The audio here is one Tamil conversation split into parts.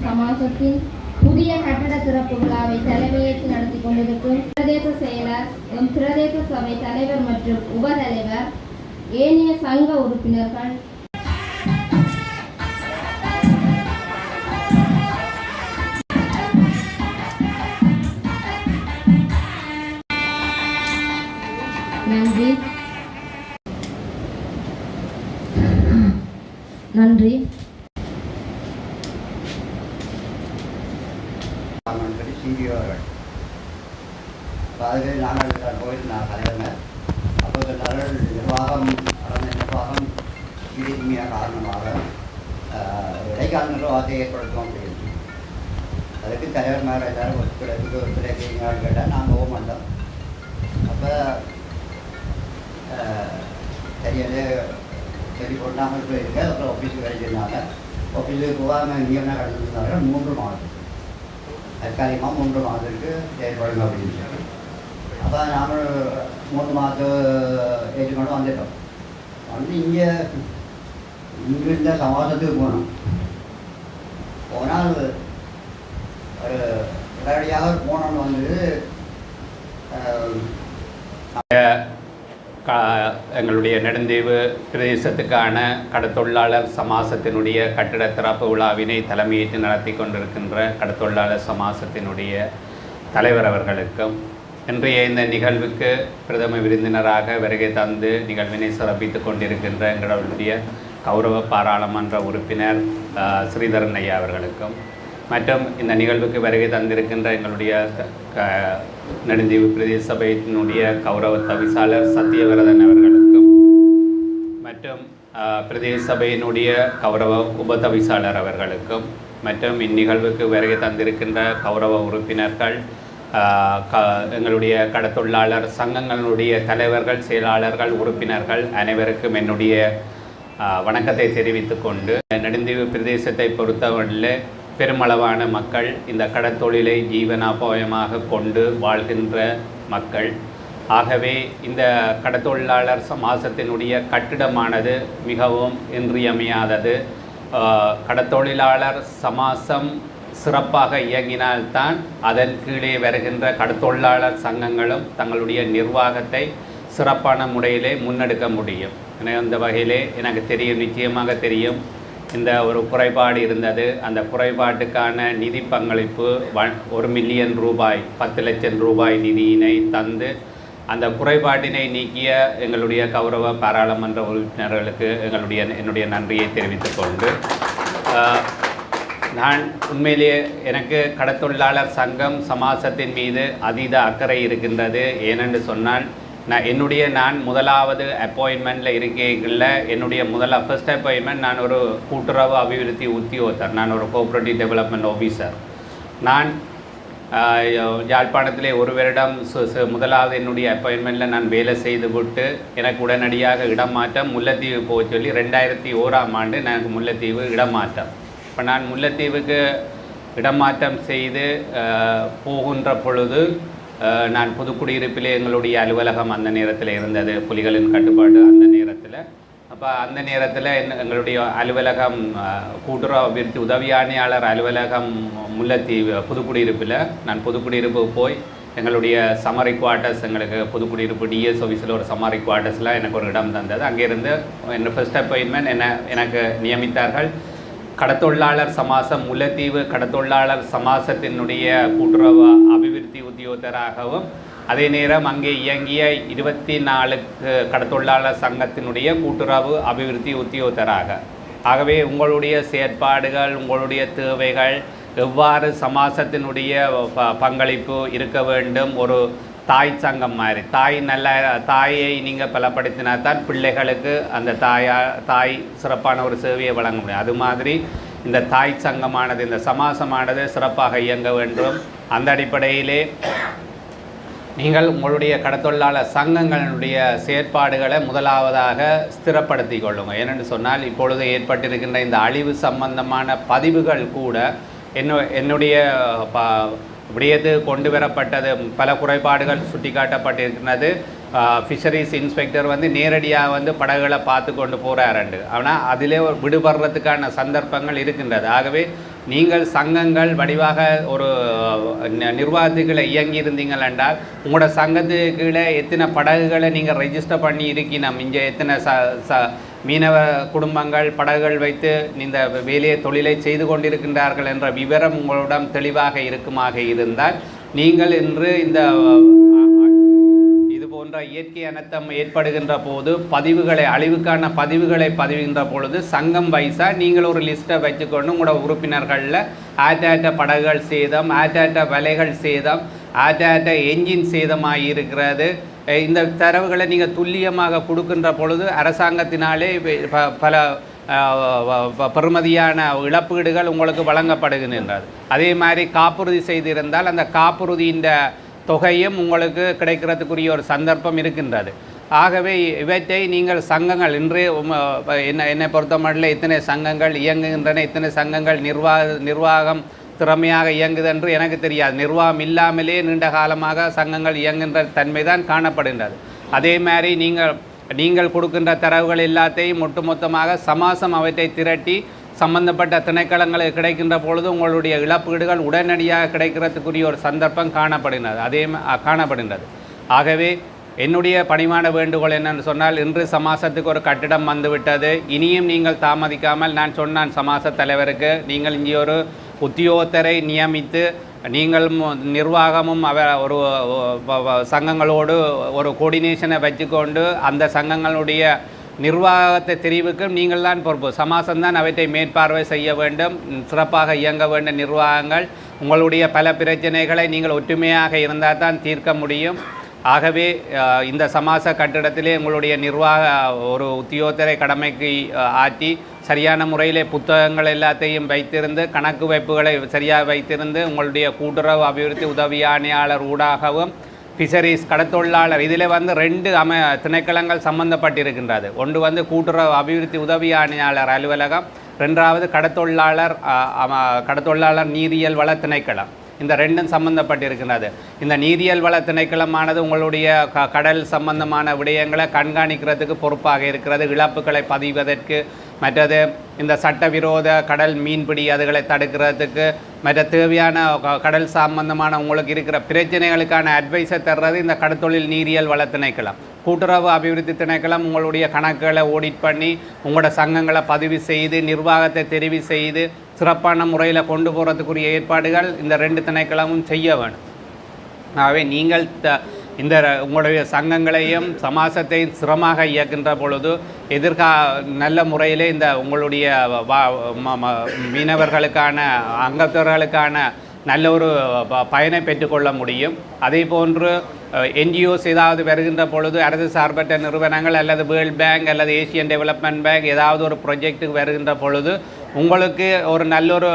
சமாசத்தின் புதிய கட்டட திறப்பு விழாவை தலைமையேற்று நடத்தி கொண்டிருக்கும் பிரதேச செயலர், பிரதேச சபை தலைவர் மற்றும் உபதலைவர், ஏனைய சங்க உறுப்பினர்கள், நன்றி நன்றி. சிபிஓர்கள் அதுக்கு நாங்கள் போயிருந்தாங்க தலைவர். அப்போது நிர்வாகம் இறுதிமையாக காரணமாக இடைக்கால நிர்வாகத்தை ஏற்படுத்தும் அப்படின்னு அதுக்கு தலைவர் மேலே எல்லாரும் ஒத்துழைப்பு கேட்டால் நாங்கள் போக மாட்டோம். அப்போ சரியாக சரி போட்டாமல் போயிருக்கு. அப்புறம் ஆஃபீஸுக்கு வரைச்சிருந்தாங்க. ஆஃபீஸுக்கு போகாமல் நியமனம் கடந்துருந்தாங்க. 3 மாதம் தற்காலிகமாக 3 மாதத்துக்கு செயல்படுங்க அப்படின்னு சொல்லி அப்போ நாங்கள் 3 மாதம் ஏற்றுக்கொண்டு வந்துட்டோம். வந்து இங்கிருந்த சமாசத்துக்கு போனால் ஒரு உடனடியாக போனோன்னு வந்து எங்களுடைய நெடுந்தீவு பிரதேசத்துக்கான கடத்தொழிலாளர் சமாசத்தினுடைய கட்டிட திறப்பு விழாவினை தலைமையேற்று நடத்தி கொண்டிருக்கின்ற கடத்தொழிலாளர் சமாசத்தினுடைய தலைவர் அவர்களுக்கும் இன்றைய இந்த நிகழ்வுக்கு பிரதம விருந்தினராக வருகை தந்து நிகழ்வினை சிறப்பித்துக் கொண்டிருக்கின்ற எங்களுடைய கௌரவ பாராளுமன்ற உறுப்பினர் ஸ்ரீதரன் ஐயா அவர்களுக்கும் மற்றும் இந்த நிகழ்வுக்கு வருகை தந்திருக்கின்ற எங்களுடைய நெடுந்தீவு பிரதேச சபையினுடைய கௌரவ தவிசாளர் சத்தியவரதன் அவர்களுக்கும் மற்றும் பிரதேச சபையினுடைய கௌரவ உபதவிசாளர் அவர்களுக்கும் மற்றும் இந்நிகழ்வுக்கு வருகை தந்திருக்கின்ற கௌரவ உறுப்பினர்கள், எங்களுடைய கடத்தொழிலாளர் சங்கங்களுடைய தலைவர்கள், செயலாளர்கள், உறுப்பினர்கள் அனைவருக்கும் என்னுடைய வணக்கத்தை தெரிவித்து கொண்டு, நெடுந்தீவு பிரதேசத்தை பொறுத்தவரையில் பெருமளவான மக்கள் இந்த கடற்தொழிலை ஜீவனோபாயமாக கொண்டு வாழ்கின்ற மக்கள். ஆகவே இந்த கடற்தொழிலாளர் சமாசத்தினுடைய கட்டிடமானது மிகவும் இன்றியமையாதது. கடற்தொழிலாளர் சமாசம் சிறப்பாக இயங்கினால்தான் அதன் கீழே வருகின்ற கடற்தொழிலாளர் சங்கங்களும் தங்களுடைய நிர்வாகத்தை சிறப்பான முறையிலே முன்னெடுக்க முடியும். அந்த வகையிலே எனக்கு தெரியும், நிச்சயமாக தெரியும், இந்த ஒரு குறைபாடு இருந்தது. அந்த குறைபாட்டுக்கான நிதி பங்களிப்பு 1 மில்லியன் ரூபாய் 10 லட்சம் ரூபாய் நிதியினை தந்து அந்த குறைபாட்டினை நீக்கிய எங்களுடைய கௌரவ பாராளுமன்ற உறுப்பினர்களுக்கு என்னுடைய நன்றியை தெரிவித்துக் கொண்டு, நான் உண்மையிலேயே எனக்கு கடற்தொழிலாளர் சங்கம் சமாசத்தின் மீது அதீத அக்கறை இருக்கின்றது. ஏனென்று சொன்னால் நான் முதலாவது அப்பாயின்மெண்ட்டில் இருக்கைகளில் என்னுடைய ஃபர்ஸ்ட் அப்பாயின்மெண்ட் நான் ஒரு கூட்டுறவு அபிவிருத்தி உத்தியோகத்தர், நான் ஒரு கோஆப்ரேட்டிவ் டெவலப்மெண்ட் ஆஃபீஸர். நான் யாழ்ப்பாணத்திலே 1 வருடம் முதலாவது என்னுடைய அப்பாயின்மெண்ட்டில் நான் வேலை செய்து விட்டு எனக்கு உடனடியாக இடமாற்றம் முல்லைத்தீவு போக சொல்லி 2001ஆம் ஆண்டு எனக்கு முல்லைத்தீவு இடமாற்றம். இப்போ நான் முல்லைத்தீவுக்கு இடமாற்றம் செய்து போகின்ற பொழுது நான் புதுக்குடியிருப்பிலே எங்களுடைய அலுவலகம் அந்த நேரத்தில் இருந்தது, புலிகளின் கட்டுப்பாடு அந்த நேரத்தில். அப்போ அந்த நேரத்தில் எங்களுடைய அலுவலகம் கூட்டுறவு அபிவிருத்தி உதவி ஆணையாளர் அலுவலகம் முல்லைத்தீவு புதுக்குடியிருப்பில், நான் புதுக்குடியிருப்பு போய் எங்களுடைய சம்மரி குவார்ட்டர்ஸ், எங்களுக்கு புதுக்குடியிருப்பு டிஎஸ் ஆஃபீஸில் ஒரு சம்மரி குவார்ட்டர்ஸில் எனக்கு ஒரு இடம் தந்தது. அங்கேருந்து என் ஃபர்ஸ்ட் அப்பாயின்மெண்ட் எனக்கு நியமித்தார்கள். கடத்தொழிலாளர் சமாசம் முல்லைத்தீவு கடத்தொழிலாளர் சமாசத்தினுடைய கூட்டுறவு அபிவிருத்தி உத்தியோகத்தராகவும், அதே நேரம் அங்கே இயங்கிய 24 கடத்தொழிலாளர் சங்கத்தினுடைய கூட்டுறவு அபிவிருத்தி உத்தியோகத்தராக. ஆகவே உங்களுடைய செயற்பாடுகள், உங்களுடைய தேவைகள், எவ்வாறு சமாசத்தினுடைய பங்களிப்பு இருக்க வேண்டும், ஒரு தாய் சங்கம் மாதிரி தாயை நீங்கள் பலப்படுத்தினா தான் பிள்ளைகளுக்கு அந்த தாய் சிறப்பான ஒரு சேவையை வழங்க முடியும். அது மாதிரி இந்த தாய் சங்கமானது, இந்த சமாசமானது சிறப்பாக இயங்க வேண்டும். அந்த அடிப்படையிலே நீங்கள் உங்களுடைய கடத்தொழிலாளர் சங்கங்களுடைய செயற்பாடுகளை முதலாவதாக ஸ்திரப்படுத்தி கொள்ளுங்கள். ஏனென்று சொன்னால் இப்பொழுது ஏற்பட்டிருக்கின்ற இந்த அழிவு சம்பந்தமான பதிவுகள் கூட என்னுடைய விடயத்து கொண்டு வரப்பட்டது. பல குறைபாடுகள் சுட்டி காட்டப்பட்டிருக்கிறது. ஃபிஷரிஸ் இன்ஸ்பெக்டர் நேரடியாக படகுகளை பார்த்து கொண்டு போகிறாருண்டு. ஆனால் அதிலே விடுபடுறதுக்கான சந்தர்ப்பங்கள் இருக்கின்றது. ஆகவே நீங்கள் சங்கங்கள் வடிவாக ஒரு நிர்வாகத்துக்களை இயங்கி இருந்தீங்கள் என்றால் உங்களோட சங்கத்துக்கு கீழே எத்தனை படகுகளை நீங்கள் ரெஜிஸ்டர் பண்ணி இருக்கணும், இங்கே எத்தனை மீனவ குடும்பங்கள் படகுகள் வைத்து இந்த வேலையை தொழிலை செய்து கொண்டிருக்கின்றார்கள் என்ற விவரம் உங்களிடம் தெளிவாக இருக்குமாக இருந்தால் நீங்கள் இன்று இந்த இது போன்ற இயற்கை அனர்த்தம் ஏற்படுகின்ற போது அழிவுக்கான பதிவுகளை பதிவுகின்ற பொழுது சங்கம் வைஸாக நீங்கள் ஒரு லிஸ்ட்டை வச்சுக்கொண்டு உங்களோட உறுப்பினர்களில் ஆட்டாட்ட படகுகள் சேதம், ஆட்டாட்ட வலைகள் சேதம், ஆட்டாட்ட என்ஜின் சேதமாக இருக்கிறது, இந்த தரவுகளை நீங்கள் துல்லியமாக கொடுக்கின்ற பொழுது அரசாங்கத்தினாலே பல பெறுமதியான இழப்பீடுகள் உங்களுக்கு வழங்கப்படுகின்றது. அதே மாதிரி காப்புறுதி செய்திருந்தால் அந்த காப்புறுதியின் தொகையும் உங்களுக்கு கிடைக்கிறதுக்குரிய ஒரு சந்தர்ப்பம் இருக்கின்றது. ஆகவே இவற்றை நீங்கள் சங்கங்கள் இன்று என்னை பொறுத்தமட்டில் இத்தனை சங்கங்கள் இயங்குகின்றன, இத்தனை சங்கங்கள் நிர்வாகம் திறமையாக இயங்குது என்று எனக்கு தெரியாது. நிர்வாகம் இல்லாமலே நீண்ட காலமாக சங்கங்கள் இயங்குகின்ற தன்மைதான் காணப்படுகின்றது. அதே மாதிரி நீங்கள் கொடுக்கின்ற தரவுகள் எல்லாத்தையும் ஒட்டுமொத்தமாக சமாசம் அவற்றை திரட்டி சம்பந்தப்பட்ட திணைக்களங்களுக்கு கிடைக்கின்ற பொழுது உங்களுடைய இழப்பீடுகள் உடனடியாக கிடைக்கிறதுக்குரிய ஒரு சந்தர்ப்பம் காணப்படுகின்றது. ஆகவே என்னுடைய பணிவான வேண்டுகோள் என்னென்னு சொன்னால், இன்று சமாசத்துக்கு ஒரு கட்டிடம் வந்துவிட்டது. இனியும் நீங்கள் தாமதிக்காமல் நான் சொன்னான் சமாச தலைவருக்கு, நீங்கள் இங்கே ஒரு உத்தியோகத்தரை நியமித்து நீங்கள் நிர்வாகமும் ஒரு சங்கங்களோடு ஒரு கோஆர்டினேஷனை வச்சுக்கொண்டு அந்த சங்கங்களுடைய நிர்வாகத்தை தெரிவுக்கும் நீங்கள் தான் பொறுப்பு. சமாசம்தான் அவற்றை மேற்பார்வை செய்ய வேண்டும். சிறப்பாக இயங்க வேண்டிய நிர்வாகங்கள் உங்களுடைய பல பிரச்சனைகளை நீங்கள் ஒற்றுமையாக இருந்தால் தான் தீர்க்க முடியும். ஆகவே இந்த சமாச கட்டிடத்திலே உங்களுடைய நிர்வாக ஒரு உத்தியோகத்தரை கடமைக்கு ஆற்றி சரியான முறையிலே புத்தகங்கள் எல்லாத்தையும் வைத்திருந்து கணக்கு வைப்புகளை சரியாக வைத்திருந்து உங்களுடைய கூட்டுறவு அபிவிருத்தி உதவி ஆணையாளர் ஊடாகவும் ஃபிஷரிஸ் கடத்தொழிலாளர் இதில் 2 திணைக்களங்கள் சம்பந்தப்பட்டிருக்கின்றது. ஒன்று கூட்டுறவு அபிவிருத்தி உதவி ஆணையாளர் அலுவலகம், 2வது கடத்தொழிலாளர் நீரியல் வள திணைக்களம். இந்த 2ம் சம்பந்தப்பட்டிருக்கின்றது. இந்த நீரியல் வள திணைக்களமானது உங்களுடைய கடல் சம்பந்தமான விடயங்களை கண்காணிக்கிறதுக்கு பொறுப்பாக இருக்கிறது. இழப்புகளை பதிவதற்கு, மற்றது இந்த சட்டவிரோத கடல் மீன்பிடி அதுகளை தடுக்கிறதுக்கு, மற்ற தேவையான கடல் சம்பந்தமான உங்களுக்கு இருக்கிற பிரச்சனைகளுக்கான அட்வைஸை தர்றது இந்த கடற்தொழில் நீரியல் வள திணைக்களம். கூட்டுறவு அபிவிருத்தி திணைக்களம் உங்களுடைய கணக்குகளை ஆடிட் பண்ணி உங்களோட சங்கங்களை பதிவு செய்து நிர்வாகத்தை தெரிவு செய்து சிறப்பான முறையில் கொண்டு போகிறதுக்குரிய ஏற்பாடுகள் இந்த 2 திணைக்களமும் செய்ய வேணும். ஆகவே நீங்கள் இந்த உங்களுடைய சங்கங்களையும் சமாசத்தையும் சிரமமாக இயக்கின்ற பொழுது நல்ல முறையிலே இந்த உங்களுடைய மீனவர்களுக்கான அங்கத்தவர்களுக்கான நல்ல ஒரு பயனை பெற்றுக்கொள்ள முடியும். அதே போன்று என்ஜிஓஸ் ஏதாவது வருகின்ற பொழுது அரசு சார்பற்ற நிறுவனங்கள் அல்லது வேர்ல்ட் பேங்க் அல்லது ஏசியன் டெவலப்மெண்ட் பேங்க் ஏதாவது ஒரு ப்ரொஜெக்ட்டுக்கு வருகின்ற பொழுது உங்களுக்கு ஒரு நல்லொரு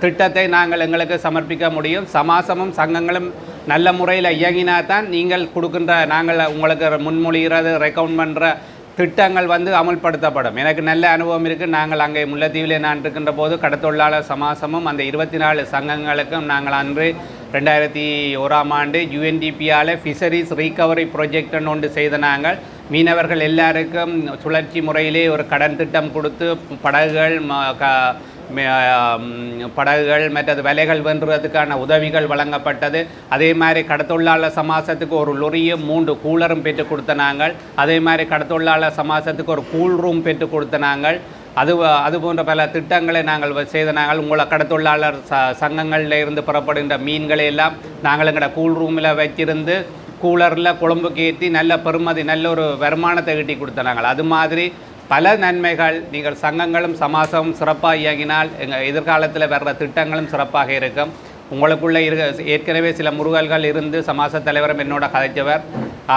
திட்டத்தை நாங்கள் எங்களுக்கு சமர்ப்பிக்க முடியும். சமாசமும் சங்கங்களும் நல்ல முறையில் இயங்கினா தான் நீங்கள் கொடுக்கின்ற நாங்கள் உங்களுக்கு முன்மொழிகிறது ரெக்கமெண்ட் பண்ணுற திட்டங்கள் அமல்படுத்தப்படும். எனக்கு நல்ல அனுபவம் இருக்குது. நாங்கள் அங்கே முல்லைத்தீவிலே நான் இருக்கின்ற போது கடத்தொழிலாளர் சமாசமும் அந்த 24 சங்கங்களுக்கும் நாங்கள் அன்று 2001ஆம் ஆண்டு UNDP-ஆல் ஃபிஷரிஸ் ரீகவரி ப்ரொஜெக்ட்னு ஒன்று செய்த நாங்கள் மீனவர்கள் எல்லாருக்கும் சுழற்சி முறையிலே ஒரு கடன் திட்டம் கொடுத்து படகுகள் மற்றது வலைகள் வென்றுவதற்கான உதவிகள் வழங்கப்பட்டது. அதே மாதிரி கடத்தொழிலாளர் சமாசத்துக்கு ஒரு லொரியும் 3 கூலரும் பெற்றுக் கொடுத்த நாங்கள். அதே மாதிரி கடத்தொழிலாளர் சமாசத்துக்கு ஒரு கூல் ரூம் பெற்றுக் கொடுத்த நாங்கள். அது போன்ற பல திட்டங்களை நாங்கள் செய்த நாங்கள். உங்களை கடத்தொழிலாளர் சங்கங்களில் இருந்து புறப்படுகின்ற மீன்களை எல்லாம் நாங்கள் எங்களோட கூல் ரூமில் வச்சிருந்து கூலரில் குழம்புக்கு ஏற்றி நல்ல பெறுமதி நல்ல ஒரு வருமானத்தை ஈட்டி கொடுத்த நாங்கள். அது மாதிரி பல நன்மைகள். நீங்கள் சங்கங்களும் சமாசமும் சிறப்பாக இயங்கினால் எங்கள் எதிர்காலத்தில் வர்ற திட்டங்களும் சிறப்பாக இருக்கும். உங்களுக்குள்ளே ஏற்கனவே சில முருகல்கள் இருந்து சமாச தலைவரும் என்னோட கதைச்சவர்.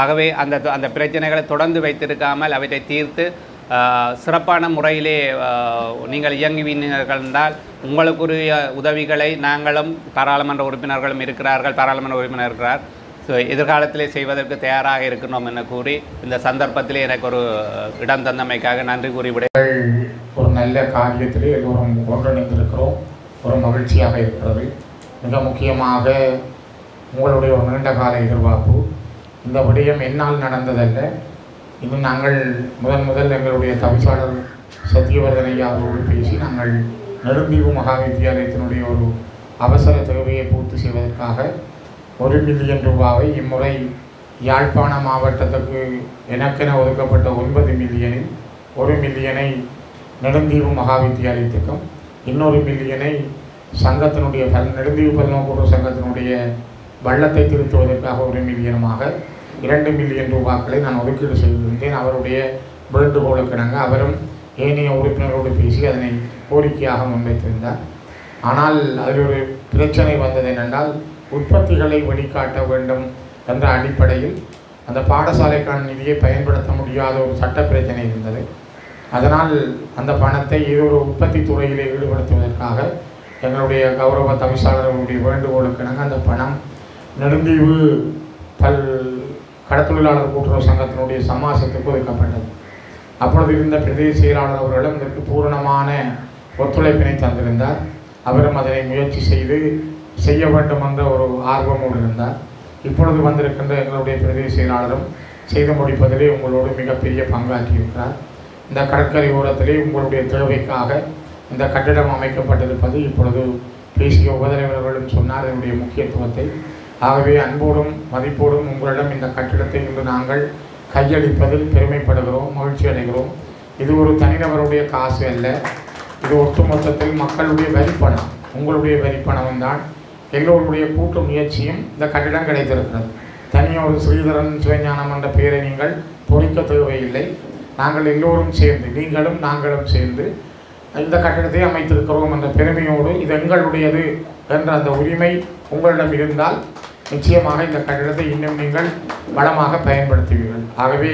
ஆகவே அந்த பிரச்சனைகளை தொடர்ந்து வைத்திருக்காமல் அவற்றை தீர்த்து சிறப்பான முறையிலே நீங்கள் இயங்குவீர்கள் என்றால் உங்களுக்குரிய உதவிகளை நாங்களும் பாராளுமன்ற உறுப்பினர்களும் இருக்கிறார் ஸோ எதிர்காலத்திலே செய்வதற்கு தயாராக இருக்கணும் என கூறி இந்த சந்தர்ப்பத்திலே எனக்கு ஒரு இடம் தந்தமைக்காக நன்றி கூறிவிட. ஒரு நல்ல காரியத்திலே எல்லோரும் ஒன்றிணைந்திருக்கிறோம். ஒரு மகிழ்ச்சியாக இருக்கிறது. மிக முக்கியமாக உங்களுடைய ஒரு நீண்ட கால எதிர்பார்ப்பு. இந்த விடயம் என்னால் நடந்ததல்ல. இன்னும் நாங்கள் முதல் எங்களுடைய தவிசாளர் சத்தியவர்தன் ஐயா அவர்களோடு பேசி நாங்கள் நெடுந்தீவு மகா வித்தியாலயத்தினுடைய ஒரு அவசர தேவையை பூர்த்தி செய்வதற்காக 1 மில்லியன் ரூபாவை இம்முறை யாழ்ப்பாண மாவட்டத்துக்கு எனக்கென ஒதுக்கப்பட்ட 9 மில்லியனில் 1 மில்லியனை நெடுந்தீவு மகா வித்தியாலயத்துக்கும் இன்னொரு மில்லியனை சங்கத்தினுடைய நெடுந்தீவு பல்நோக்கு சங்கத்தினுடைய வள்ளத்தை திருத்துவதற்காக 1 மில்லியனுமாக 2 மில்லியன் ரூபாய்களை நான் ஒதுக்கீடு செய்திருந்தேன். அவருடைய வேண்டுகோளுக்கிணங்க அவரும் ஏனைய உறுப்பினரோடு பேசி அதனை கோரிக்கையாக முன்வைத்திருந்தார். ஆனால் அதில் ஒரு பிரச்சனை வந்தது என்னென்றால் உற்பத்திகளை வெளிக்காட்ட வேண்டும் என்ற அடிப்படையில் அந்த பாடசாலைக்கான நிதியை பயன்படுத்த முடியாத ஒரு சட்ட பிரச்சனை இருந்தது. அதனால் அந்த பணத்தை ஏதோ ஒரு உற்பத்தி துறையிலே ஈடுபடுத்துவதற்காக எங்களுடைய கௌரவ தவிசாளர்களுடைய வேண்டுகோளுக்கிணங்க அந்த பணம் நெடுந்தீவு கடத்தொழிலாளர் கூட்டுறவு சங்கத்தினுடைய சமாசத்துக்கு ஒதுக்கப்பட்டது. அப்பொழுது இருந்த பிரதேச செயலாளர் அவர்களும் இதற்கு பூரணமான ஒத்துழைப்பினை தந்திருந்தார். அவரும் அதனை முயற்சி செய்ய வேண்டும் என்ற ஒரு ஆர்வமோடு இருந்தார். இப்பொழுது வந்திருக்கின்ற எங்களுடைய பிரதேச செயலாளரும் செய்து முடிப்பதிலே உங்களோடு மிகப்பெரிய பங்காற்றியிருக்கிறார். இந்த கடற்கரை ஓரத்திலே உங்களுடைய தேவைக்காக இந்த கட்டிடம் அமைக்கப்பட்டிருப்பது இப்பொழுது பேசிய உபதலைவர்களும் சொன்னார் இதனுடைய முக்கியத்துவத்தை. ஆகவே அன்போடும் மதிப்போடும் உங்களிடம் இந்த கட்டிடத்தை இன்று நாங்கள் கையளிப்பதில் பெருமைப்படுகிறோம், மகிழ்ச்சி அடைகிறோம். இது ஒரு தனிநபருடைய காசு அல்ல, இது ஒட்டுமொத்தத்தில் மக்களுடைய வரிப்பணம், உங்களுடைய வரிப்பணம் தான். எல்லோருடைய கூட்டு முயற்சியும் இந்த கட்டிடம் கிடைத்திருக்கிறது. தனியாக ஒரு ஸ்ரீதரன் சிவஞானம் என்ற பெயரை நீங்கள் பொறிக்க தேவையில்லை. நாங்கள் எல்லோரும் சேர்ந்து, நீங்களும் நாங்களும் சேர்ந்து இந்த கட்டிடத்தை அமைத்திருக்கிறோம் என்ற பெருமையோடு இது எங்களுடையது என்ற அந்த உரிமை உங்களிடம் இருந்தால் நிச்சயமாக இந்த கட்டிடத்தை இன்னும் நீங்கள் வளமாக பயன்படுத்துவீர்கள். ஆகவே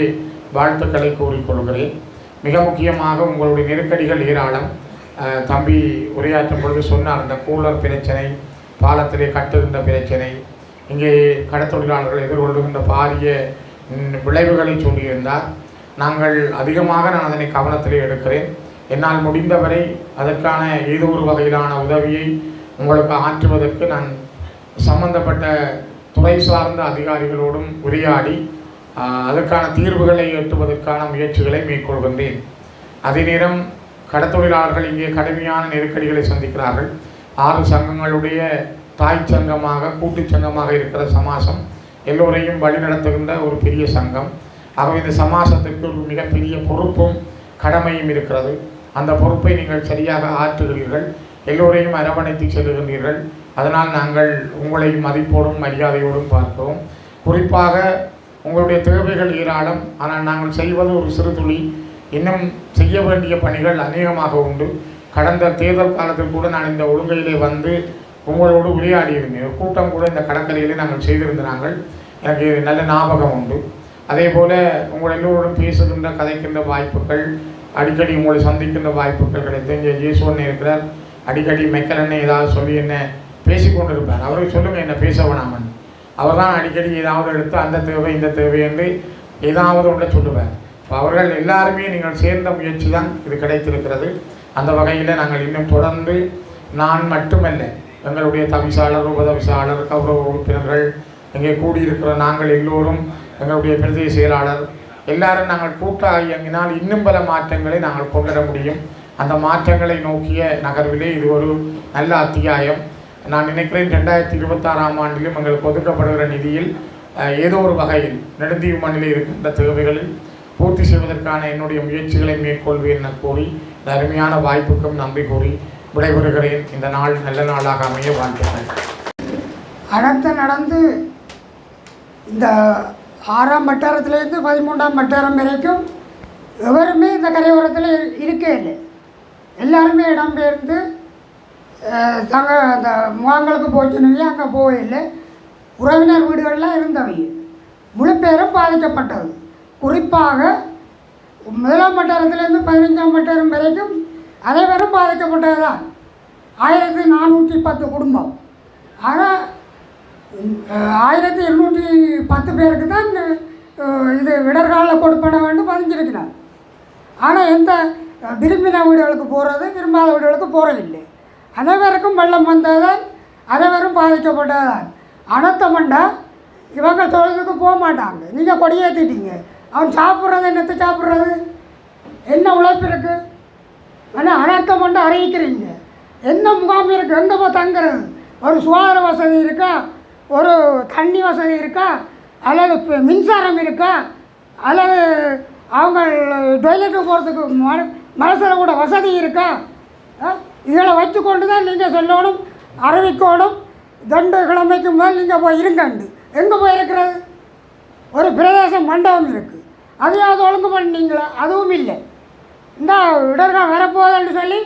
வாழ்த்துக்களை கூறிக்கொள்கிறேன். மிக முக்கியமாக உங்களுடைய நெருக்கடிகள் ஏராளம். தம்பி உரையாற்றும் பொழுது சொன்னார், இந்த கூலர் பிரச்சனை, பாலத்திலே கட்டுகின்ற பிரச்சனை, இங்கே கடத்தொழிலாளர்கள் எதிர்கொள்ளுகின்ற பாரிய விளைவுகளை சொல்லியிருந்தார். நாங்கள் அதிகமாக நான் அதனை கவனத்திலே எடுக்கிறேன். என்னால் முடிந்தவரை அதற்கான ஏதோ ஒரு வகையிலான உதவியை உங்களுக்கு ஆற்றுவதற்கு நான் சம்பந்தப்பட்ட துறை சார்ந்த அதிகாரிகளோடும் உரையாடி அதற்கான தீர்வுகளை எட்டுவதற்கான முயற்சிகளை மேற்கொள்கின்றேன். அதே நேரம் கடத்தொழிலாளர்கள் இங்கே கடுமையான நெருக்கடிகளை சந்திக்கிறார்கள். 6 சங்கங்களுடைய தாய் சங்கமாக கூட்டு சங்கமாக இருக்கிற சமாசம் எல்லோரையும் வழிநடத்துகின்ற ஒரு பெரிய சங்கம். ஆகவே இந்த சமாசத்துக்கு ஒரு மிகப்பெரிய பொறுப்பும் கடமையும் இருக்கிறது. அந்த பொறுப்பை நீங்கள் சரியாக ஆற்றுகிறீர்கள், எல்லோரையும் அரவணைத்து செல்லுகின்றீர்கள். அதனால் நாங்கள் உங்களை மதிப்போடும் மரியாதையோடும் பார்க்கிறோம். குறிப்பாக உங்களுடைய தேவைகள் ஏராளம், ஆனால் நாங்கள் செய்வது ஒரு சிறு துளி. இன்னும் செய்ய வேண்டிய பணிகள் அநேகமாக உண்டு. கடந்த தேர்தல் காலத்தில் கூட நான் இந்த ஒழுங்கையிலே வந்து உங்களோடு உரையாடியிருந்தேன். கூட்டம் கூட இந்த கடற்கரையிலே நாங்கள் செய்திருந்தாங்கள், எனக்கு நல்ல ஞாபகம் உண்டு. அதே போல் உங்கள் எல்லோருடன் பேசுகின்ற கதைக்கின்ற வாய்ப்புகள், அடிக்கடி உங்களை சந்திக்கின்ற வாய்ப்புகள் கிடைத்து. இங்கே ஜேசுவன் இருக்கிறார், அடிக்கடி மெக்கலன்னு ஏதாவது சொல்லி என்ன பேசி கொண்டு இருப்பார். அவருக்கு சொல்லுங்கள் என்ன பேச வேணாமன். அவர் தான் அடிக்கடி ஏதாவது எடுத்து அந்த தேவை இந்த தேவை என்று ஏதாவது ஒன்றை சொல்லுவார். இப்போ அவர்கள் எல்லாருமே நீங்கள் சேர்ந்த முயற்சி தான் இது கிடைத்திருக்கிறது. அந்த வகையில் நாங்கள் இன்னும் தொடர்ந்து, நான் மட்டுமல்ல, எங்களுடைய தவிசாளர், உபதவிசாளர், கௌரவ உறுப்பினர்கள், இங்கே கூடியிருக்கிற நாங்கள் எல்லோரும், எங்களுடைய பிரதேச செயலாளர் எல்லாரும் நாங்கள் கூட்டாக இயங்கினால் இன்னும் பல மாற்றங்களை நாங்கள் கொண்டுவர முடியும். அந்த மாற்றங்களை நோக்கிய நகர்விலே இது ஒரு நல்ல அத்தியாயம். நான் நினைக்கிறேன் 2026ஆம் ஆண்டிலும் எங்களுக்கு ஒதுக்கப்படுகிற நிதியில் ஏதோ ஒரு வகையில் நெடுந்தீவு மண்ணில் இருக்கின்ற தேவைகளில் பூர்த்தி செய்வதற்கான என்னுடைய முயற்சிகளை மேற்கொள்வேன் என கூறி இந்த அருமையான வாய்ப்புக்கும் நன்றி கூறி விடைபெறுகிறேன். இந்த நாள் நல்ல நாளாக அமைய வாழ்த்துக்கள். அடுத்து நடந்து இந்த 6ஆம் வட்டாரத்திலேருந்து 13ஆம் வட்டாரம் வரைக்கும் எவருமே இந்த கரையோரத்தில் இருக்கே இல்லை. எல்லாருமே இடம்பெயர்ந்து அந்த முகாங்களுக்கு போச்சுனவே அங்கே போகல. உறவினர் வீடுகளில் இருந்தவை முழு பேரும் பாதிக்கப்பட்டது. குறிப்பாக 1ஆம் வட்டாரத்திலேருந்து 15ஆம் வட்டாரம் வரைக்கும் அனைவரும் பாதிக்கப்பட்டது தான். 1410 குடும்பம். ஆனால் 1210 பேருக்கு தான் இது இடர்காலில் கொடுப்பட வேண்டும் பதிஞ்சிருக்கிறார். ஆனால் எந்த விரும்பின வீடுகளுக்கு போகிறது, விரும்பாத வீடுகளுக்கு போகிறதில்லை. அனைவருக்கும் வெள்ளம் வந்ததுதான், அனைவரும் பாதிக்கப்பட்டதுதான். அனர்த்தமண்டா இவங்க தொழிலுக்கு போக மாட்டாங்க. நீங்கள் கொடியேற்றிட்டீங்க, அவன் சாப்பிட்றது என்னத்தை சாப்பிட்றது, என்ன உழைப்பு இருக்குது? ஆனால் அனர்த்தமண்டா அறிவிக்கிறீங்க. என்ன முகாம் இருக்குது, எங்கே போய் தங்குறது, ஒரு சுகாதார வசதி இருக்கா, ஒரு தண்ணி வசதி இருக்கா, அல்லது மின்சாரம் இருக்கா, அல்லது அவங்க டொய்லெட்டுக்கு போகிறதுக்கு மனசில் கூட வசதி இருக்கா? இதில் வச்சு கொண்டு தான் நீங்கள் சொல்லணும், அறிவிக்கணும். 2 கிழமைக்கு முதல் நீங்கள் போய் இருங்கண்டு. எங்கே போய் இருக்கிறது? ஒரு பிரதேச மண்டபம் இருக்குது, அதையாவது ஒழுங்கு பண்ணீங்களா? அதுவும் இல்லை. இந்த இடர்கள் வரப்போகுதுன்னு சொல்லி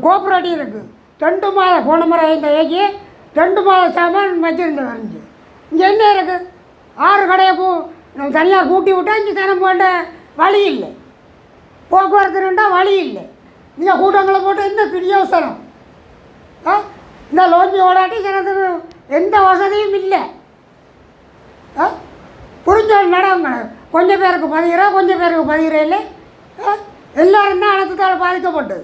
கோஆப்ரேட்டிவ் இருக்குது. 2 மாதம் போன முறை இந்த ஏகி 2 மாத சாமான் வச்சுருந்த வரைஞ்சி. இங்கே என்ன இருக்குது? 6 கடையை தனியார் கூட்டி விட்டால் இங்கே தனம் போண்ட வழி இல்லை, போக்குவரத்துண்டா வழி இல்லை. நீங்கள் கூட்டங்களை போட்டு என்ன பிரியோசனம்? இந்த லோஞ்சி ஓடாட்டி ஜனத்துக்கு எந்த வசதியும் இல்லை. புரிஞ்சோல் நடவுங்க. கொஞ்சம் பேருக்கு 10 ரூபா, கொஞ்சம் பேருக்கு 10 ரூபா இல்லை. எல்லோரும் தான் அனர்த்தத்தால் பாதிக்கப்பட்டது.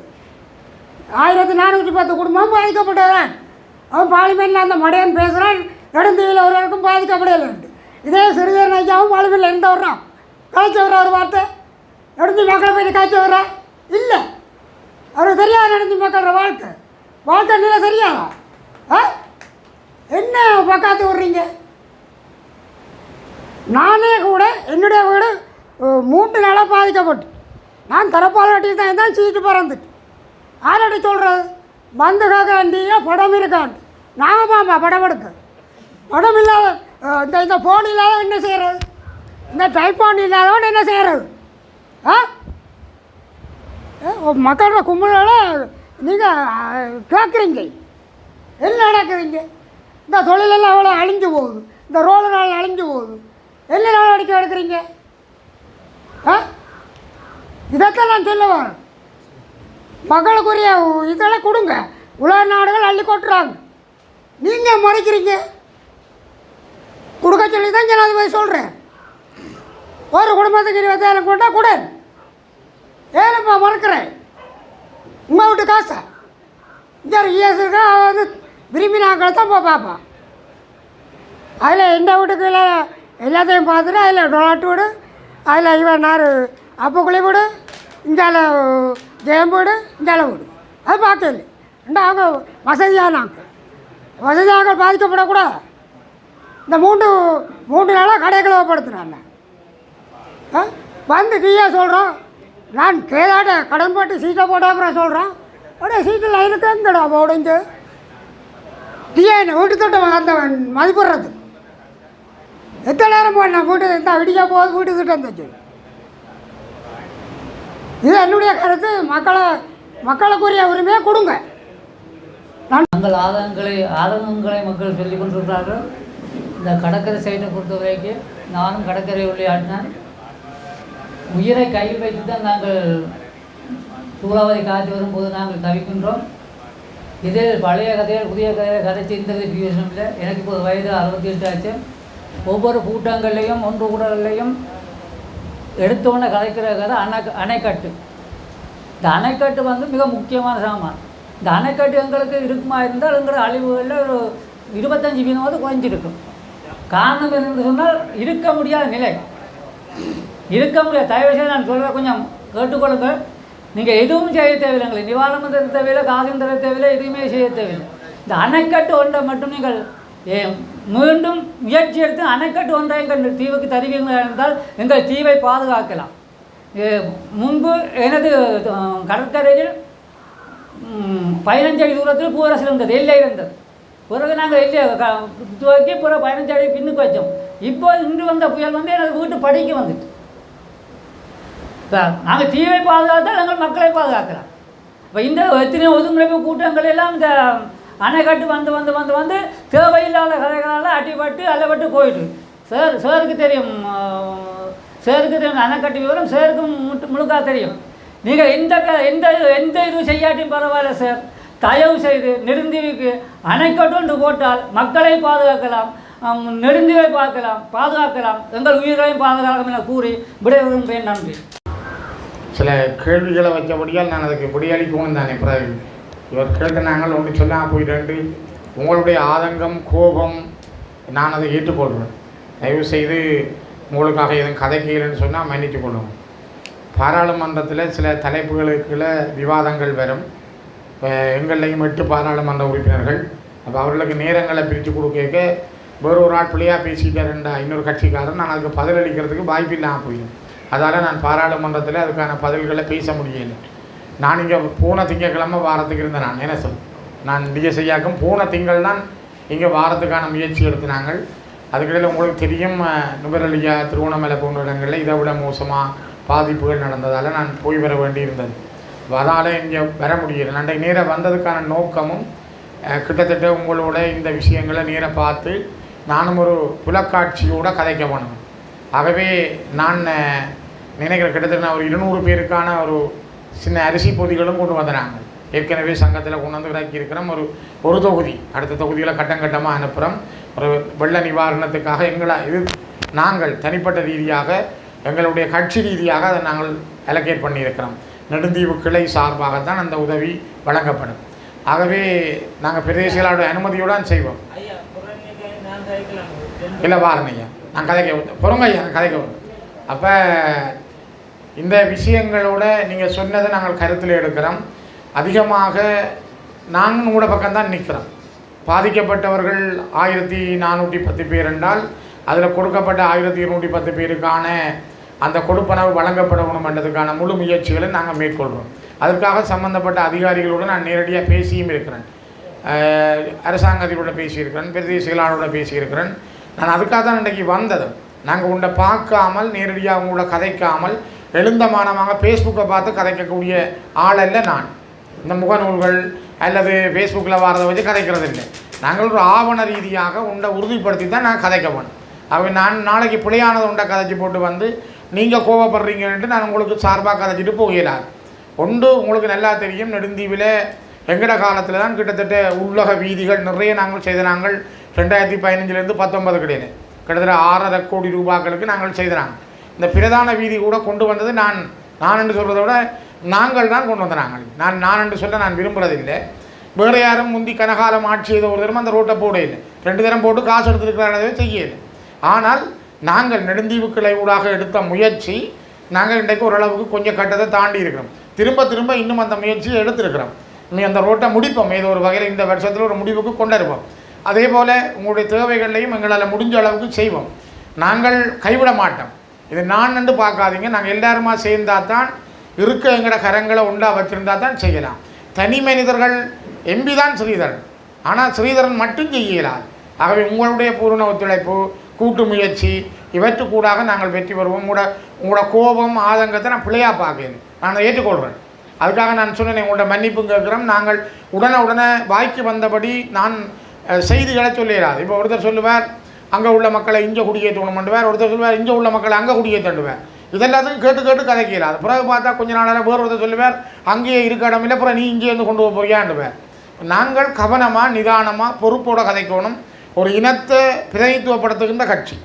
1410 குடும்பம் பாதிக்கப்பட்டதுதான். அவன் பார்லிமெண்ட்டில் அந்த மடையன் பேசுகிறான், நெடுந்தீவில் ஒருவருக்கும் பாதிக்கப்படலைன்ட்டு. இதே சிறிதர் ஐயாவும் பார்லிமெண்ட்டில் எந்த வர்றான் காய்ச்சி வர்ற ஒரு வார்த்தை, நெடுஞ்சி மக்களை போய் காய்ச்சி வர்றா இல்லை. அவருக்கு தெரியாத நெடுஞ்சி மக்களோட வாழ்க்கை நிலை தெரியாதா? என்ன பக்காத்து விட்றீங்க? நானே கூட என்னுடைய வீடு 3 நாளாக பாதிக்கப்பட்டு, நான் தரப்பால் தான் தான் சீட்டு பறந்துட்டு ஆரடி சொல்கிறது. வந்து கேட்காண்டியா படம் இருக்காண்டு நாங்கள் மாமா படம் எடுக்க படம் இல்லாத இந்த ஃபோன் இல்லாதவன் என்ன செய்கிறது? இந்த டைஃபான் இல்லாதவன் என்ன செய்கிறது? மக்களோட கும்பலோட நீங்கள் கேட்குறீங்க, என்ன நடக்குறீங்க? இந்த தொழிலெல்லாம் அவ்வளோ அழிஞ்சு போகுது, இந்த ரோடு நாள் அழிஞ்சு போகுது. என்ன நடவடிக்கை எடுக்கிறீங்க? இதைத்தான் நான் சொல்ல வரேன். மக்களுக்குரிய இதெல்லாம் கொடுங்க. உலக நாடுகள் அள்ளி கொட்டுறாங்க, நீங்கள் மறைக்கிறீங்க. கொடுக்க சொல்லி தான் ஜனாதிபதி சொல்கிறேன். ஒரு குடும்பத்துக்கு 20,000 கொண்டா கூட ஏழப்பா மறக்கிறேன். உங்கள் வீட்டு காசா இங்கே இஎஸ் இருக்கா, வந்து விரும்பி நாங்கள் தான் பார்ப்பான். அதில் எந்த வீட்டுக்கு இல்லை எல்லாத்தையும் பார்த்துட்டு அதில் டொலாட்டு வீடு, அதில் இவன் நார் அப்பக்குழி வீடு, இந்தால ஜெயம் வீடு, இந்தால வீடு, அது பார்க்கல. ரெண்டா அவங்க வசதியாக பாதிக்கப்படக்கூடாது. இந்த மூன்று நாளாக கடைகளை படுத்துனாங்க. வந்து டீயா சொல்கிறோம், நான் கேதாட்ட கடன் போட்டு சீட்டை போட்ட அப்புறம் சொல்கிறேன், உடனே சீட்டில் லைனுக்கு எங்கடா உடைஞ்சு டீயா என்ன வீட்டு திட்டம் அந்த மதிப்பிடுறது. எத்தனை நேரம் போய் நான் வீட்டு இந்த விடியா போகுது வீட்டு திட்டம் தச்சு. இது என்னுடைய கருத்து. மக்களுக்குரிய உரிமையை கொடுங்க. நாங்கள் ஆதங்கங்களை மக்கள் சொல்லிக் கொண்டிருக்கிறார்கள். இந்த கடற்கரை சைட்டை பொறுத்த வரைக்கும் நானும் கடற்கரை விளையாடினேன். உயிரை கையில் வைத்து தான் நாங்கள் சூறாவளி காற்று வரும்போது நாங்கள் தவிக்கின்றோம். இதில் பழைய கதைகள் புதிய கதைகளை கதைச்சி இந்த பிரியோசனம் இல்லை. எனக்கு இப்போது வயது 68 ஆச்சு. ஒவ்வொரு கூட்டங்கள்லேயும் ஒன்று கூடங்கள்லேயும் எடுத்தோன்னே கதைக்கிற கதை அணைக்கட்டு. இந்த அணைக்கட்டு வந்து மிக முக்கியமான சாமான். இந்த அணைக்கட்டு எங்களுக்கு இருக்குமா இருந்தால் எங்கிற அழிவுகளில் ஒரு 25% குறைஞ்சிருக்கும். காரணம் என்னென்னு சொன்னால் இருக்க முடியாத நிலை, இருக்க முடியாது. தயவுசெய்து நான் சொல்கிறேன், கொஞ்சம் கேட்டுக்கொள்ளுங்க. நீங்கள் எதுவும் செய்ய தேவையில்லை, நிவாரணம் தர தேவையில்லை, காசும் தர தேவையில்லை, எதுவுமே செய்ய தேவையில்லை. இந்த அணைக்கட்டு ஒன்றை மட்டும் நீங்கள் மீண்டும் முயற்சி எடுத்து அணைக்கட்டு ஒன்றை எங்கள் தீவுக்கு தருவீர்கள் என்றால் எங்கள் தீவை பாதுகாக்கலாம். முன்பு எனது கடற்கரையில் 15 அடி தூரத்தில் பூரசு இருந்தது, எல்லை இருந்தது. பிறகு நாங்கள் எல்லையை துவக்கி பிறகு 15 அடி பின்னுக்கு வச்சோம். இப்போ இன்று வந்த புயல் வந்து எனது வீட்டு படிக்க வந்துட்டு. நாங்கள் தீவை பாதுகாத்தால் எங்கள் மக்களை பாதுகாக்கலாம். இப்போ இந்த எத்தனையோ ஒதுங்குறைப்பு கூட்டங்கள் எல்லாம் இந்த அணைக்கட்டு வந்து தேவையில்லாத கதைகளால் அடிபட்டு அல்லப்பட்டு போயிட்டு சேருக்கு தெரியும் அணைக்கட்டு விவரம் சேருக்கும் முழுக்கா தெரியும். நீங்கள் எந்த இது செய்யாட்டியும் பரவாயில்ல சார், தயவு செய்து நெடுந்தீவுக்கு அணைக்கட்டு ஒன்று போட்டால் மக்களை பாதுகாக்கலாம், நெடுந்தீவை பாதுகாக்கலாம், எங்கள் உயிர்களையும் பாதுகாக்கலாம் என கூறி விடைபெறுகிறேன். நன்றி. சில கேள்விகளை வச்சபடியால் நான் அதுக்கு விடையளிக்கவும் தானே. பிறகு இவர் கேட்க நாங்கள் ஒன்று சொல்லாமல் போயிட்டு உங்களுடைய ஆதங்கம் கோபம் நான் அதை ஏற்றுக்கொள்கிறேன். தயவு செய்து உங்களுக்காக எதுவும் கதைக்கலன்னு சொன்னால் மன்னித்து கொள்ளும். பாராளுமன்றத்தில் சில தலைப்புகளுக்குள்ள விவாதங்கள் வரும். எங்களையும் 8 பாராளுமன்ற உறுப்பினர்கள். அப்போ அவர்களுக்கு நேரங்களை பிரித்து கொடுக்க வேறு ஒரு ஆள் பிள்ளையாக பேசிட்டாருண்டா இன்னொரு கட்சிக்காரன் நான் அதுக்கு பதிலளிக்கிறதுக்கு வாய்ப்பு இல்லாமல் போயிடும். அதால் நான் பாராளுமன்றத்தில் அதுக்கான பதில்களை பேச முடியலை. நான் இங்கே போன திங்கட்கிழமை வாரத்துக்கு இருந்தேன். நான் என்ன சொல் நான் டிஎஸ்ஐயாக்கும் போன திங்கள் தான் இங்கே வாரத்துக்கான முயற்சி எடுத்தினாங்க. அதுக்கிடையில் உங்களுக்கு தெரியும் நுவரெலியா திருவண்ணாமலை போன்ற இடங்களில் இதை விட மோசமாக பாதிப்புகள் நடந்ததால் நான் போய் வர வேண்டியிருந்தது. அதால் இங்கே வர முடியலை. நான் நேராக வந்ததுக்கான நோக்கமும் கிட்டத்தட்ட உங்களோட இந்த விஷயங்களை நேராக பார்த்து நானும் ஒரு புலக்காட்சியோடு கதைக்க போனேன். ஆகவே நான் நினைக்கிறேன் கிட்டத்தட்ட ஒரு 200 பேருக்கான ஒரு சின்ன அரிசி பொதிகளும் கொண்டு வந்தாங்க. ஏற்கனவே சங்கத்தில் கொண்டு வந்து இறக்கி இருக்கிறோம். ஒரு தொகுதி அடுத்த தொகுதியில் கட்டமாக அனுப்புகிறோம். ஒரு வெள்ள நிவாரணத்துக்காக இது நாங்கள் தனிப்பட்ட ரீதியாக எங்களுடைய கட்சி ரீதியாக அதை நாங்கள் அலோகேட் பண்ணியிருக்கிறோம். நெடுந்தீவு கிளை சார்பாகத்தான் அந்த உதவி வழங்கப்படும். ஆகவே நாங்கள் பிரதேசங்களோட அனுமதியோடு செய்வோம். இல்லை வாரணையா நான் கதைக்க பொறுங்க ஐயா நான் கதைக்க வரும். அப்போ இந்த விஷயங்களோட நீங்கள் சொன்னதை நாங்கள் கருத்தில் எடுக்கிறோம். அதிகமாக நாங்கள் உங்களோட பக்கம்தான் நிற்கிறோம். பாதிக்கப்பட்டவர்கள் 1410 பேர் என்றால் அதில் கொடுக்கப்பட்ட 1210 பேருக்கான அந்த கொடுப்பனவு வழங்கப்படணும் என்றதுக்கான முழு முயற்சிகளை நாங்கள் மேற்கொள்கிறோம். அதற்காக சம்பந்தப்பட்ட அதிகாரிகளோடு நான் நேரடியாக பேசியும் இருக்கிறேன். அரசாங்க அதிபரோட பேசியிருக்கிறேன், பிரதேச செயலாளரோட பேசியிருக்கிறேன். நான் அதுக்காக தான் இன்றைக்கு வந்தது. நாங்கள் உண்டை பார்க்காமல் நேரடியாக உங்களோட கதைக்காமல் எழுந்தமானமாக ஃபேஸ்புக்கை பார்த்து கதைக்கக்கூடிய ஆளல்ல நான். இந்த முகநூல்கள் அல்லது ஃபேஸ்புக்கில் வரதை வச்சு கதைக்கிறது இல்லை. நாங்கள் ஒரு ஆவண ரீதியாக உண்டை உறுதிப்படுத்தி தான் நான் கதைக்க போனேன். அவை நான் நாளைக்கு பிழையானது உண்டை கதைச்சி போட்டு வந்து நீங்கள் கோவப்படுறீங்கன்ட்டு நான் உங்களுக்கு சார்பாக கதைச்சிட்டு போகலாது. ஒன்று உங்களுக்கு நல்லா தெரியும், நெடுந்தீவில் எங்கட காலத்தில் தான் கிட்டத்தட்ட உள்ளக வீதிகள் நிறைய நாங்கள் செய்த. நாங்கள் 2015 19 கிடையாது கிட்டத்தட்ட 6.5 கோடி ரூபாய்களுக்கு நாங்கள் செய்தாங்க. இந்த பிரதான வீதி கூட கொண்டு வந்தது நான் என்று சொல்கிறத விட நாங்கள் தான் கொண்டு வந்தாங்க. நான் என்று சொல்ல நான் விரும்புகிறதில்லை. வேறு யாரும் முந்தி கனகாலம் ஆட்சி செய்த ஒரு தரம் அந்த ரோட்டை போட இல்லை, 2 தரம் போட்டு காசு எடுத்துருக்கிறதே செய்யலை. ஆனால் நாங்கள் நெடுந்தீவு கிளை ஊடாக எடுத்த முயற்சி நாங்கள் இன்றைக்கு ஓரளவுக்கு கொஞ்சம் கட்டத்தை தாண்டி இருக்கிறோம். திரும்ப இன்னும் அந்த முயற்சியை எடுத்திருக்கிறோம். நீ அந்த ரோட்டை முடிப்போம், ஏதோ ஒரு வகையில் இந்த வருஷத்தில் ஒரு முடிவுக்கு கொண்டு வருவோம். அதே போல் உங்களுடைய தேவைகளையும் எங்களால் முடிஞ்ச அளவுக்கு செய்வோம். நாங்கள் கைவிட மாட்டோம். இது நான் என்று பார்க்காதீங்க. நாங்கள் எல்லாருமா சேர்ந்தால் தான் இருக்க எங்களோட கரங்களை உண்டா வச்சுருந்தா தான் செய்யலாம். தனி மனிதர்கள் எம்பி தான் ஸ்ரீதரன், ஆனால் ஸ்ரீதரன் மட்டும் செய்யலாது. ஆகவே உங்களுடைய பூர்ண ஒத்துழைப்பு கூட்டு முயற்சி இவற்றுக்கூடாக நாங்கள் வெற்றி பெறுவோம். உங்களோட கோபம் ஆதங்கத்தை நான் பிள்ளையாக பார்க்கணும், நான் ஏற்றுக்கொள்கிறேன். அதுக்காக நான் சொன்னேன் உங்கள்கிட்ட மன்னிப்பு கேட்குறோம். நாங்கள் உடனே வாய்க்கு வந்தபடி நான் செய்திகளை சொல்லிடாது. இப்போ ஒருத்தர் சொல்லுவார் அங்கே உள்ள மக்களை இங்கே குடியேற்றணும் பண்ணுவார், ஒருத்தர் சொல்லுவார் இங்கே உள்ள மக்களை அங்கே குடியேற்றுவார். இதெல்லாத்துக்கும் கேட்டு கதைக்கிறார். பிறகு பார்த்தா கொஞ்ச நாளாக வேறு ஒருத்தர் சொல்லுவார் அங்கேயே இருக்க இடம் இல்லை, அப்புறம் நீ இங்கே வந்து கொண்டு போறியாண்டுவார். நாங்கள் கவனமாக நிதானமாக பொறுப்போடு கதைக்கணும். ஒரு இனத்தை பிரதிநிதித்துவப்படுத்துகின்ற கட்சி,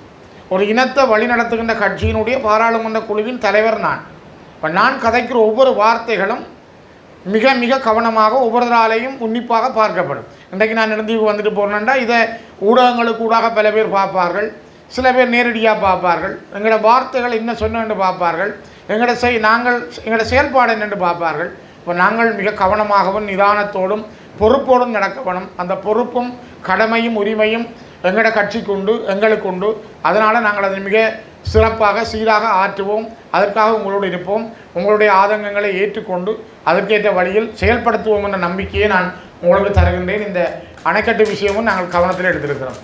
ஒரு இனத்தை வழிநடத்துகின்ற கட்சியினுடைய பாராளுமன்ற குழுவின் தலைவர் நான். இப்போ நான் கதைக்கிற ஒவ்வொரு வார்த்தைகளும் மிக மிக கவனமாக ஒவ்வொருத்தராலையும் உன்னிப்பாக பார்க்கப்படும். இன்றைக்கு நான் நெடுந்தீவுக்கு வந்துட்டு போகிறேன்னா இதை ஊடகங்களுக்கு ஊடாக பல பேர் பார்ப்பார்கள், சில பேர் நேரடியாக பார்ப்பார்கள். எங்களோட வார்த்தைகள் என்ன சொன்னு பார்ப்பார்கள், எங்களோட செயல்பாடு என்னென்று பார்ப்பார்கள். இப்போ நாங்கள் மிக கவனமாகவும் நிதானத்தோடும் பொறுப்போடும் நடக்கணும். அந்த பொறுப்பும் கடமையும் உரிமையும் எங்களோட கட்சிக்கு உண்டு, எங்களுக்கு உண்டு. அதனால் நாங்கள் அதை மிக சிறப்பாக சீராக ஆற்றுவோம். அதற்காக உங்களோடு இருப்போம். உங்களுடைய ஆதங்கங்களை ஏற்றுக்கொண்டு அதற்கேற்ற வழியில் செயல்படுத்துவோம் என்ற நம்பிக்கையை நான் உங்களுக்கு தருகின்றேன். இந்த அணைக்கட்டு விஷயமும் நாங்கள் கவனத்தில் எடுத்திருக்கிறோம்.